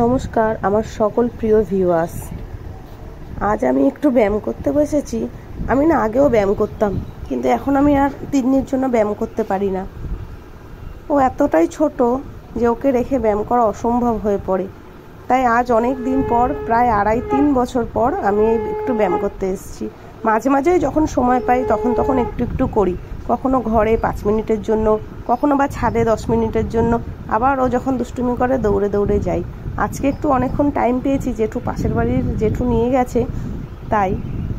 নমস্কার আমার সকল প্রিয় ভিউয়ার্স। আজ আমি একটু ব্যায়াম করতে বসেছি। আমি না আগেও ব্যায়াম করতাম, কিন্তু এখন আমি আর তিন্নির জন্য ব্যায়াম করতে পারি না। ও এতটাই ছোট যে ওকে রেখে ব্যায়াম করা অসম্ভব হয়ে পড়ে। তাই আজ অনেক দিন পর, প্রায় 2.5-3 বছর পর আমি একটু ব্যায়াম করতে এসেছি। মাঝে মাঝে যখন সময় পাই তখন একটু একটু করি। কখনো ঘরে 5 মিনিটের জন্য, কখনো বা ছাদে 10 মিনিটের জন্য। আবার ও যখন দুষ্টুমি করে দৌড়ে দৌড়ে যাই। আজকে একটু অনেকক্ষণ টাইম পেয়েছি, জেঠু পাশের বাড়ির জেঠু নিয়ে গেছে।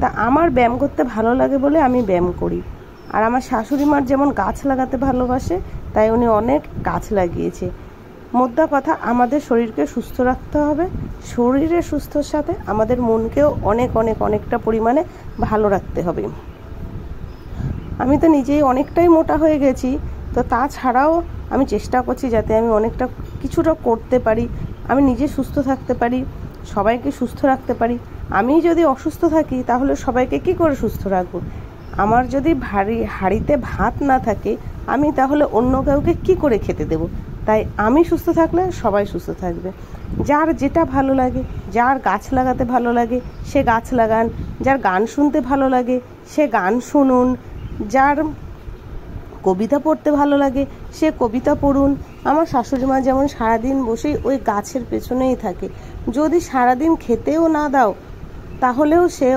তা আমার ব্যায়াম করতে ভালো লাগে বলে আমি ব্যায়াম করি। আর আমার শাশুড়ি মার যেমন গাছ লাগাতে ভালোবাসে, তাই উনি অনেক গাছ লাগিয়েছে। মোদ্দা কথা, আমাদের শরীরকে সুস্থ রাখতে হবে। শরীরের সুস্থর সাথে আমাদের মনকেও অনেকটা পরিমাণে ভালো রাখতে হবে। আমি তো নিজেই অনেকটাই মোটা হয়ে গেছি, তো তাছাড়াও আমি চেষ্টা করছি যাতে আমি অনেকটা কিছুটা করতে পারি, আমি নিজে সুস্থ থাকতে পারি, সবাইকে সুস্থ রাখতে পারি। আমি যদি অসুস্থ থাকি তাহলে সবাইকে কি করে সুস্থ রাখবো? আমার যদি হাঁড়িতে ভাত না থাকে, আমি তাহলে অন্য কাউকে কি করে খেতে দেব? তাই আমি সুস্থ থাকলে সবাই সুস্থ থাকবে। যার যেটা ভালো লাগে, যার গাছ লাগাতে ভালো লাগে সে গাছ লাগান, যার গান শুনতে ভালো লাগে সে গান শুনুন, যার কবিতা পড়তে ভালো লাগে সে কবিতা পড়ুন। আমার শাশুড়ি মা যেমন সারাদিন বসেই ওই গাছের পেছনেই থাকে। যদি সারাদিন খেতেও না দাও তাহলেও সে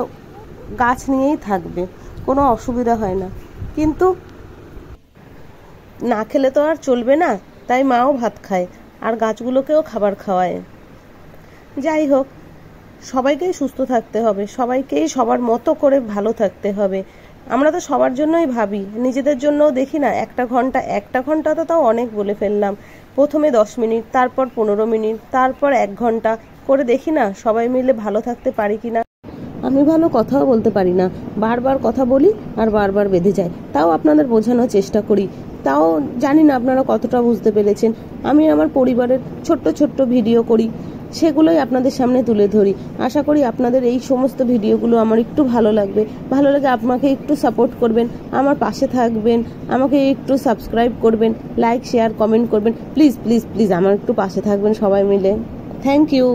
গাছ নিয়েই থাকবে, কোনো অসুবিধা হয় না। কিন্তু না খেলে তো আর চলবে না, তাই মাও ভাত খায় আর গাছগুলোকেও খাবার খাওয়ায়। যাই হোক, সবাইকেই সুস্থ থাকতে হবে, সবাইকেই সবার মতো করে ভালো থাকতে হবে। আমরা তো সবার জন্যই ভাবি, নিজেদের জন্যও দেখি না। একটা ঘন্টা তো তাও অনেক বলে ফেললাম। প্রথমে 10 মিনিট, তারপর 15 মিনিট, তারপর 1 ঘন্টা করে দেখি না সবাই মিলে ভালো থাকতে পারি কিনা। আমি ভালো কথাও বলতে পারি না, বারবার কথা বলি আর বারবার বেঁধে যায়। তাও আপনাদের বোঝানোর চেষ্টা করি, তাও জানি না আপনারা কতটা বুঝতে পেরেছেন। আমি আমার পরিবারের ছোট্ট ভিডিও করি, সেগুলোই আপনাদের সামনে তুলে ধরি। আশা করি আপনাদের এই সমস্ত ভিডিওগুলো আমার একটু ভালো লাগবে। ভালো লাগে আমাকে একটু সাপোর্ট করবেন, আমার পাশে থাকবেন, আমাকে একটু সাবস্ক্রাইব করবেন, লাইক শেয়ার কমেন্ট করবেন। প্লিজ প্লিজ প্লিজ আমার একটু পাশে থাকবেন সবাই মিলে। Thank you.